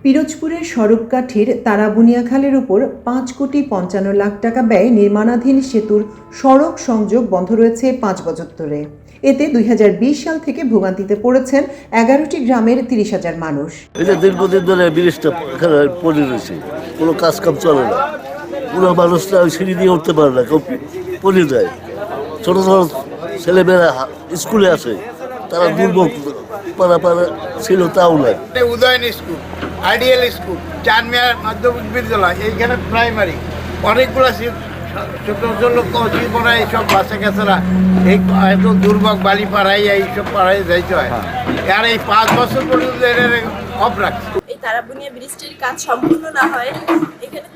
পিরোজপুরের সড়ককাঠির তারাবুনিয়া খালের উপর ৫,৫৫,০০,০০০ টাকা ব্যয়ে নির্মাণাধীন সেতুর সড়ক সংযোগ বন্ধ রয়েছে ৫ বছর ধরে। এতে ২০২০ সাল থেকে ভোগান্তিতে পড়েছেন ১১টি গ্রামের ৩০,০০০ মানুষ। এটা দীর্ঘদিন ধরে ব্রিজটা পড়ে রয়েছে, কোনো কাজ কাম চলে না, কোনো মানুষরা ওই সিঁড়ি দিয়ে উঠতে পারে না, কেউ পড়ে যায়। ছোট ছোট ছেলেমেয়েরা স্কুলে আসে, তারা দুর্ভোগ পাড়া ছিল, তাও নাই। উদয়ন স্কুল, আইডিয়াল স্কুল, চানমিয়ার মাধ্যমিক বিদ্যালয়, এইখানে প্রাইমারি অনেকগুলো ছোট ছোট কচি পড়া এইসব বাচ্চা কাছেরা এই এত দুর্ভোগ বালি পাড়াই এইসব পাড়াই যাইতে হয়। আর এই ৫ বছর পর্যন্ত এটা অফ রাখছে। এই তারাবুনিয়া ব্রিজটির কাজ সম্পূর্ণ না হয় এখানে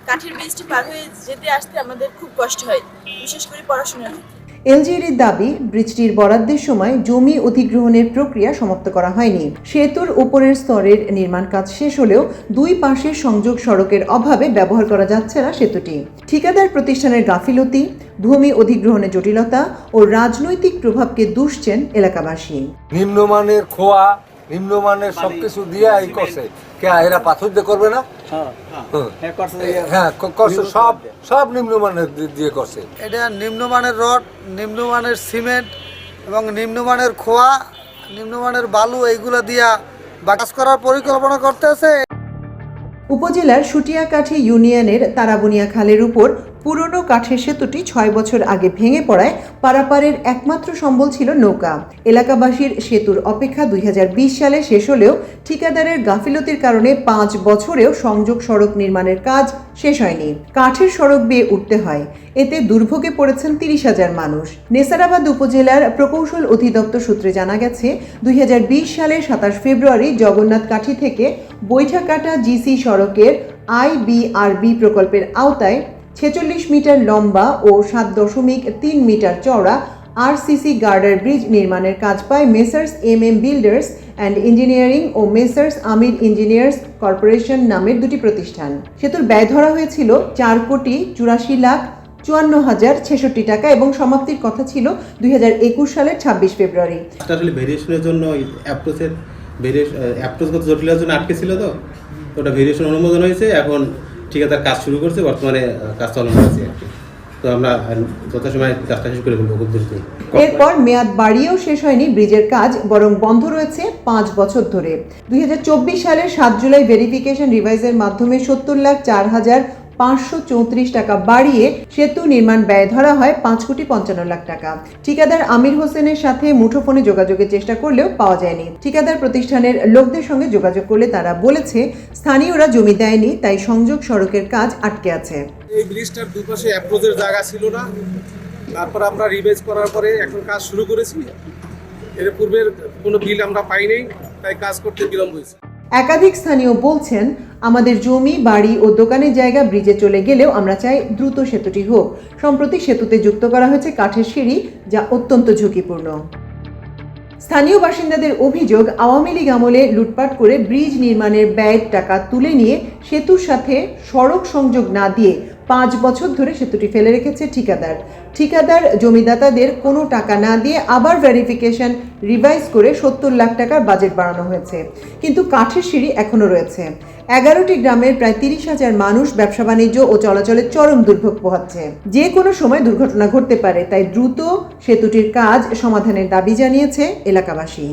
কাঠের ব্রিজটি পার হয়ে যেতে আসতে আমাদের খুব কষ্ট হয়, বিশেষ করে পড়াশোনার ক্ষেত্রে। এলজিইডির দাবি, ব্রিজটির বরাদ্দের সময় জমি অধিগ্রহণের প্রক্রিয়া সমাপ্ত করা হয়নি। সেতুর উপরের স্তরের নির্মাণ কাজ শেষ হলেও দুই পাশের সংযোগ সড়কের অভাবে ব্যবহার করা যাচ্ছে না সেতুটি। ঠিকাদার প্রতিষ্ঠানের গাফিলতি, ভূমি অধিগ্রহণের জটিলতা ও রাজনৈতিক প্রভাবকে দুষছেন এলাকাবাসী। নিম্নমানের খোয়া, নিম্নমানের সবকিছু দিয়ে এই করছে, কে এরা পাথর দিয়ে করবে না? হ্যাঁ করছে, সব নিম্নমানের দিয়ে করছে। এটা নিম্নমানের রড, নিম্নমানের সিমেন্ট এবং নিম্নমানের খোয়া, নিম্নমানের বালু এইগুলো দিয়া কাজ করার পরিকল্পনা করতেছে। উপজেলার সুটিয়াকাঠি ইউনিয়নের তারাবুনিয়া খালের উপর পুরনো কাঠের সেতুটি ৬ বছর আগে ভেঙে পড়ায় পারাপারের একমাত্র সম্বল ছিল নৌকা। এলাকাবাসীর সেতুর অপেক্ষা ২০২০ সালে শেষ হলেও ঠিকাদারের গাফিলতির কারণে ৫ বছরেও সংযোগ সড়ক নির্মাণের কাজ শেষ হয়নি। কাঠের সড়ক বেয়ে উঠতে হয়, এতে দুর্ভোগে পড়েছেন ৩০,০০০ মানুষ। নেসারাবাদ উপজেলার প্রকৌশল অধিদপ্তর সূত্রে জানা গেছে, ২০২০ সালের ২৭ ফেব্রুয়ারি জগন্নাথকাঠি থেকে বৈঠাকাটা জিসি সড়কের IBRB প্রকল্পের আওতায় ৪৬ মিটার লম্বা ও ৭.৩ মিটার চওড়া RCC গার্ডার ব্রিজ নির্মাণের কাজ পায় Messrs MM builders and engineering ও মেসার্স আমির ইঞ্জিনিয়ার্স কর্পোরেশন নামের দুটি প্রতিষ্ঠান। সেতুর ব্যয় ধরা হয়েছিল ৪,৮৪,৫৪,০৬৬ টাকা এবং সমাপ্তির কথা ছিল ২০২১ সালের ২৬ ফেব্রুয়ারি। আসলে ভেরিয়েশনের জন্য অ্যাপ্রোচগত জটিলতার জন্য আটকে ছিল, তো ওটা ভেরিয়েশন অনুমোদন হয়েছে, এখন ঠিকাদার কাজ শুরু করছে, বর্তমানে কাজ চালানো হয়েছে আর কি। তো আমরা যথাসময়ে কাজটা শেষ করে ফেলবো খুব দ্রুত। এরপর মেয়াদ বাড়িয়েও শেষ হয়নি ব্রিজের কাজ, বরং বন্ধ রয়েছে ৫ বছর ধরে। ২০২৪ সালের ৭ জুলাই ভেরিফিকেশন রিভাইজের মাধ্যমে ৭০,০৪,৫৩৪ টাকা বাড়িয়ে সেতু নির্মাণ ব্যয় ধরা হয় ৫,৫৫,০০,০০০ টাকা। ঠিকাদার আমির হোসেনের সাথে মুঠোফোনে যোগাযোগের চেষ্টা করলেও পাওয়া যায়নি। ঠিকাদার প্রতিষ্ঠানের লোকদের সঙ্গে যোগাযোগ করলে তারা বলেছে, স্থানীয়রা জমি দেয়নি, তাই সংযোগ সড়কের কাজ আটকে আছে। এই ব্রিজটার দুপাশে অ্যাপ্রোচের জায়গা ছিল না, তারপর আমরা রিভাইজ করার পরে এখন কাজ শুরু করেছি। এর পূর্বের কোনো বিল আমরা পাই নাই, তাই কাজ করতে বিলম্ব হয়েছে। একাধিক স্থানীয় বলছেন, আমাদের জমি, বাড়ি ও দোকানের জায়গা ব্রিজে চলে গেলেও আমরা চাই দ্রুত সেতুটি হোক। সম্প্রতি সেতুতে যুক্ত করা হয়েছে কাঠের সিঁড়ি, যা অত্যন্ত ঝুঁকিপূর্ণ। স্থানীয় বাসিন্দাদের অভিযোগ, আওয়ামী লীগ আমলে লুটপাট করে ব্রিজ নির্মাণের ব্যয়ের টাকা তুলে নিয়ে সেতুর সাথে সড়ক সংযোগ না দিয়ে ৫ বছর ধরে সেতুটি ফেলে রেখেছে ঠিকাদার জমিদাতাদের কোনো টাকা না দিয়ে আবার ভেরিফিকেশন রিভাইজ করে ৭০ লাখ টাকার বাজেট বাড়ানো হয়েছে, কিন্তু কাঠের সিঁড়ি এখনও রয়েছে। ১১টি গ্রামের প্রায় ৩০,০০০ মানুষ ব্যবসা বাণিজ্য ও চলাচলের চরম দুর্ভোগ পোহাচ্ছে। যে কোনো সময় দুর্ঘটনা ঘটতে পারে, তাই দ্রুত সেতুটির কাজ সমাধানের দাবি জানিয়েছে এলাকাবাসী।